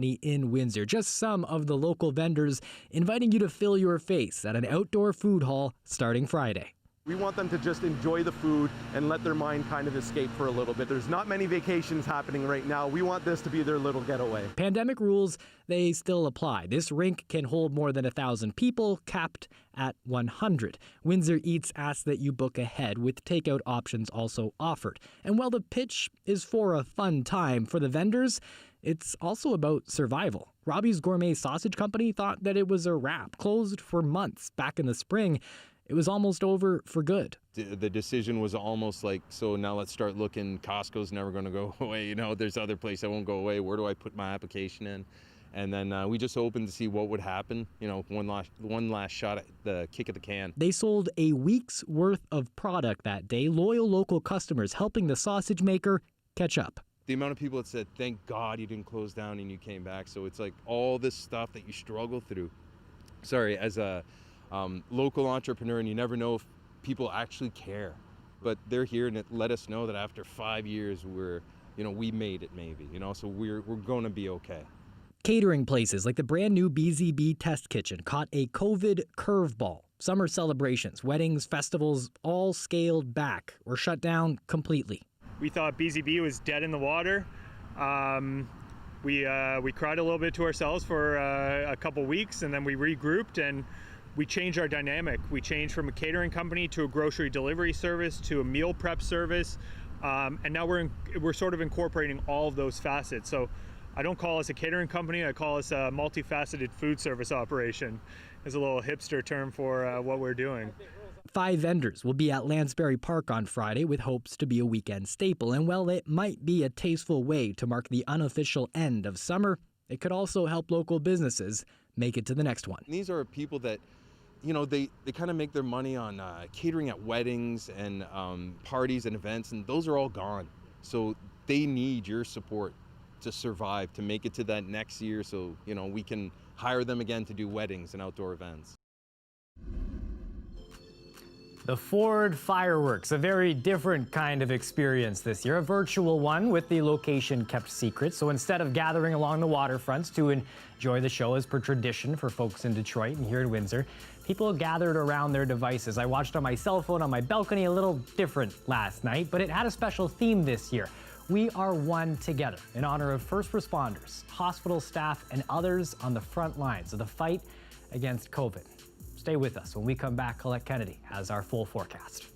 in Windsor. Just some of the local vendors inviting you to fill your face at an outdoor food hall starting Friday. We want them to just enjoy the food and let their mind kind of escape for a little bit. There's not many vacations happening right now. We want this to be their little getaway. Pandemic rules, they still apply. This rink can hold more than 1,000 people, capped at 100. Windsor Eats asks that you book ahead, with takeout options also offered. And while the pitch is for a fun time for the vendors, it's also about survival. Robbie's Gourmet Sausage Company thought that it was a wrap. Closed for months back in the spring, it was almost over for good. The decision was almost like, so now let's start looking. Costco's never going to go away. You know, there's other places that won't go away. Where do I put my application in? And then we just opened to see what would happen. You know, one last shot at the kick of the can. They sold a week's worth of product that day. Loyal local customers helping the sausage maker catch up. The amount of people that said, thank God you didn't close down and you came back. So it's like all this stuff that you struggle through. Sorry, as a local entrepreneur, and you never know if people actually care, but they're here and it let us know that after 5 years we made it, maybe, so we're going to be okay. Catering places like the brand new BZB Test Kitchen caught a COVID curveball. Summer celebrations, weddings, festivals, all scaled back or shut down completely. We thought BZB was dead in the water. We cried a little bit to ourselves for a couple weeks, and then we regrouped and we changed our dynamic. We changed from a catering company to a grocery delivery service to a meal prep service, and now we're sort of incorporating all of those facets. So I don't call us a catering company, I call us a multifaceted food service operation. It's a little hipster term for what we're doing. 5 vendors will be at Lanspeary Park on Friday with hopes to be a weekend staple. And while it might be a tasteful way to mark the unofficial end of summer, it could also help local businesses make it to the next one. These are people that, they kind of make their money on catering at weddings and parties and events, and those are all gone. So they need your support to survive, to make it to that next year, so we can hire them again to do weddings and outdoor events. The Ford fireworks, a very different kind of experience this year, a virtual one with the location kept secret. So instead of gathering along the waterfronts to enjoy the show as per tradition for folks in Detroit and here in Windsor, people gathered around their devices. I watched on my cell phone on my balcony, a little different last night, but it had a special theme this year. We are one together in honor of first responders, hospital staff, and others on the front lines of the fight against COVID. Stay with us. When we come back, Colette Kennedy has our full forecast.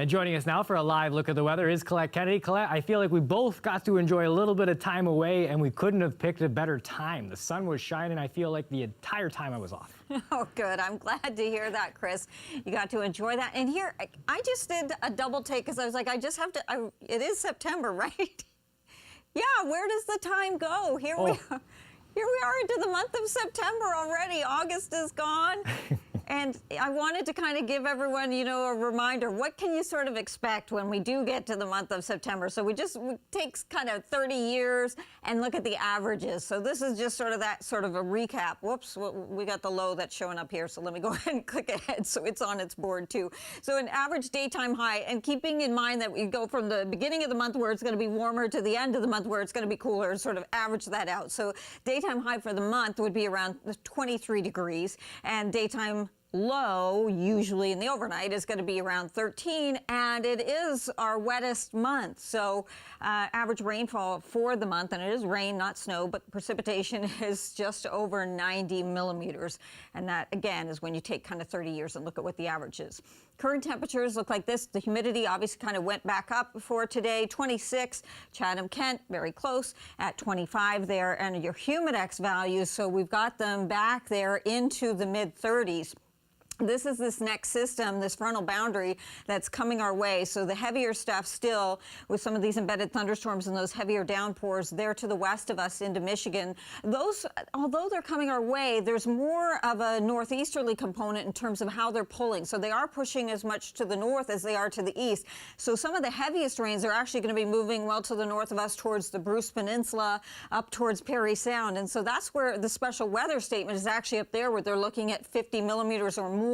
And joining us now for a live look at the weather is Colette Kennedy. Colette, I feel like we both got to enjoy a little bit of time away, and we couldn't have picked a better time. The sun was shining, I feel like, the entire time I was off. Oh, good. I'm glad to hear that, Chris. You got to enjoy that. And here, I just did a double take because I was like, I just have to, it is September, right? Yeah, where does the time go? Here we are. Here we are into the month of September already. August is gone. And I wanted to kind of give everyone, you know, a reminder, what can you sort of expect when we do get to the month of September? So we take kind of 30 years and look at the averages. So this is just sort of that sort of a recap. Whoops, we got the low that's showing up here. So let me go ahead and click ahead so it's on its board too. So an average daytime high, and keeping in mind that we go from the beginning of the month where it's going to be warmer to the end of the month where it's going to be cooler, and sort of average that out. So daytime high for the month would be around 23 degrees, and daytime low, usually in the overnight, is going to be around 13, and it is our wettest month. So average rainfall for the month, and it is rain, not snow, but precipitation is just over 90 millimeters. And that, again, is when you take kind of 30 years and look at what the average is. Current temperatures look like this. The humidity obviously kind of went back up for today, 26. Chatham-Kent, very close at 25 there. And your humidex values, so we've got them back there into the mid-30s. This is this next system, this frontal boundary that's coming our way. So the heavier stuff still, with some of these embedded thunderstorms and those heavier downpours there to the west of us into Michigan, those, although they're coming our way, there's more of a northeasterly component in terms of how they're pulling. So they are pushing as much to the north as they are to the east. So some of the heaviest rains are actually going to be moving well to the north of us towards the Bruce Peninsula, up towards Parry Sound. And so that's where the special weather statement is actually up there, where they're looking at 50 millimeters or more.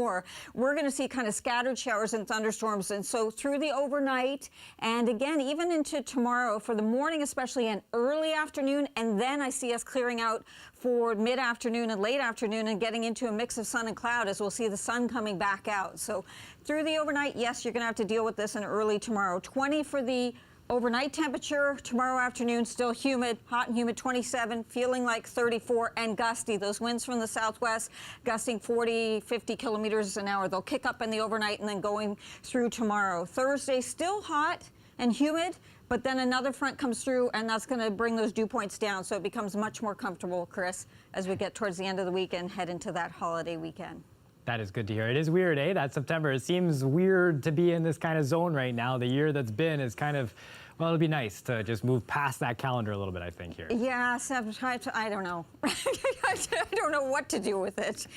We're going to see kind of scattered showers and thunderstorms, and so through the overnight, and again even into tomorrow for the morning especially, and early afternoon, and then I see us clearing out for mid-afternoon and late afternoon and getting into a mix of sun and cloud as we'll see the sun coming back out. So through the overnight, yes, you're going to have to deal with this in early tomorrow. 20 for the overnight temperature. Tomorrow afternoon, still humid, hot and humid, 27, feeling like 34, and gusty. Those winds from the southwest gusting 40, 50 kilometers an hour. They'll kick up in the overnight and then going through tomorrow. Thursday, still hot and humid, but then another front comes through, and that's going to bring those dew points down, so it becomes much more comfortable, Chris, as we get towards the end of the week and head into that holiday weekend. That is good to hear. It is weird, eh? That September. It seems weird to be in this kind of zone right now. The year that's been is kind of, well, it'll be nice to just move past that calendar a little bit, I think, here. Yeah, I don't know. I don't know what to do with it.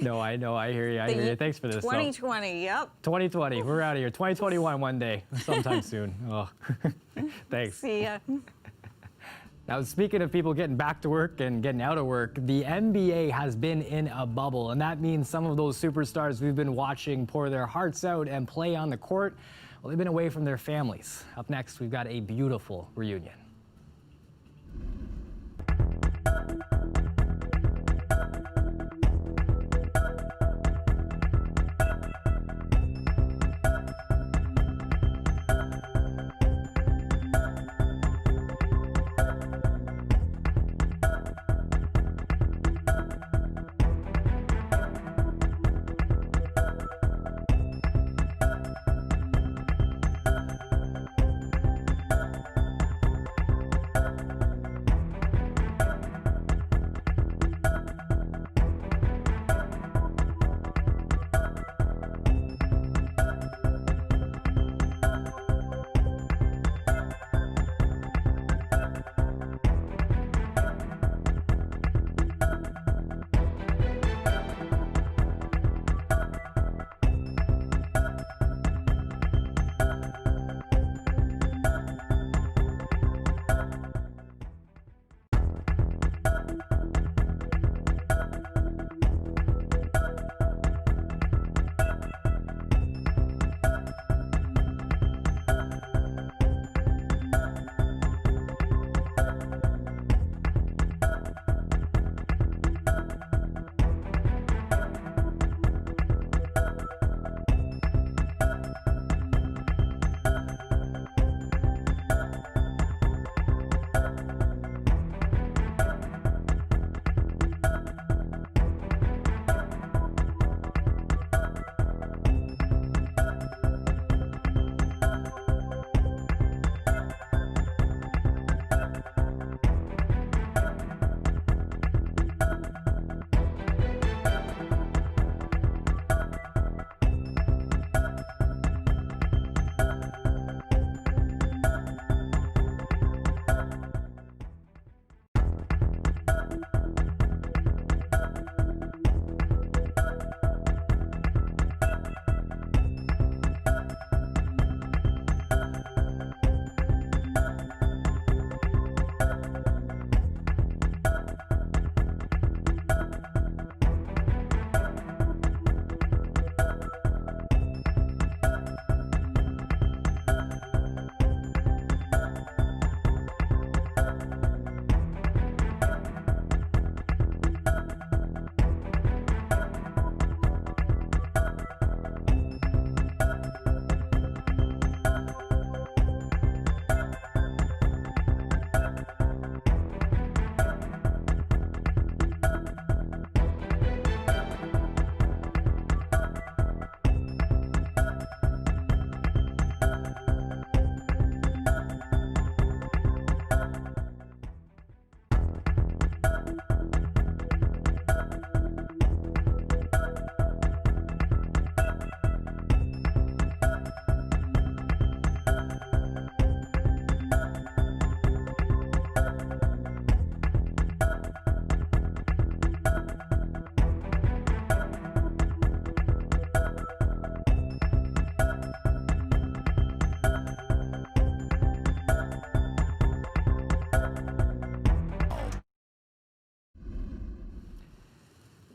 No, I know. I hear you. I hear you. Thanks for this. 2020, yep. 2020. We're out of here. 2021 one day, sometime soon. Oh, thanks. See ya. Now, speaking of people getting back to work and getting out of work, the NBA has been in a bubble, and that means some of those superstars we've been watching pour their hearts out and play on the court, well, they've been away from their families. Up next, we've got a beautiful reunion.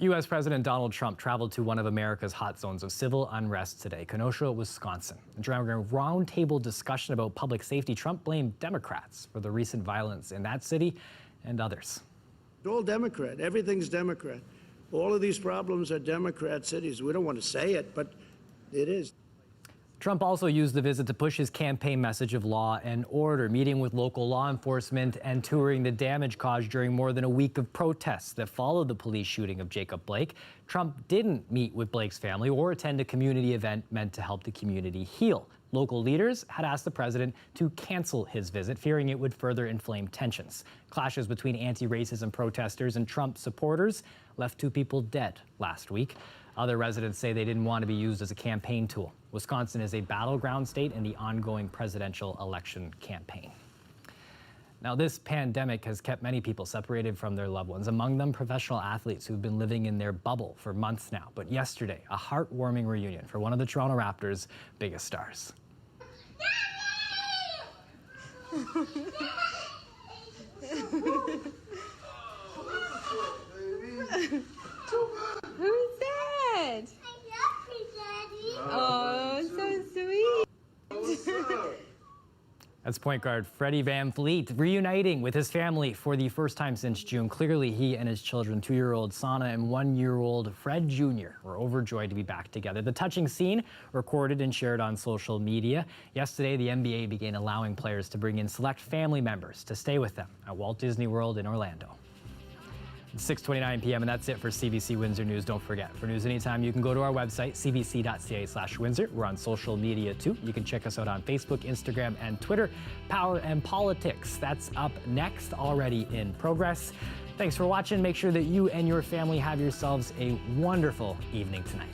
U.S. President Donald Trump traveled to one of America's hot zones of civil unrest today, Kenosha, Wisconsin. During a roundtable discussion about public safety, Trump blamed Democrats for the recent violence in that city and others. It's all Democrat. Everything's Democrat. All of these problems are Democrat cities. We don't want to say it, but it is. Trump also used the visit to push his campaign message of law and order, meeting with local law enforcement and touring the damage caused during more than a week of protests that followed the police shooting of Jacob Blake. Trump didn't meet with Blake's family or attend a community event meant to help the community heal. Local leaders had asked the president to cancel his visit, fearing it would further inflame tensions. Clashes between anti-racism protesters and Trump supporters left 2 people dead last week. Other residents say they didn't want to be used as a campaign tool. Wisconsin is a battleground state in the ongoing presidential election campaign. Now, this pandemic has kept many people separated from their loved ones, among them professional athletes who've been living in their bubble for months now. But yesterday, a heartwarming reunion for one of the Toronto Raptors' biggest stars. Who's that? Oh, so sweet. That's point guard Freddie Van Vliet reuniting with his family for the first time since June. Clearly, he and his children, 2-year-old Sana and 1-year-old Fred Jr., were overjoyed to be back together. The touching scene recorded and shared on social media. Yesterday, the NBA began allowing players to bring in select family members to stay with them at Walt Disney World in Orlando. It's 6:29 p.m. and that's it for CBC Windsor News. Don't forget, for news anytime, you can go to our website, cbc.ca/Windsor. We're on social media too. You can check us out on Facebook, Instagram, and Twitter. Power and Politics, that's up next, already in progress. Thanks for watching. Make sure that you and your family have yourselves a wonderful evening tonight.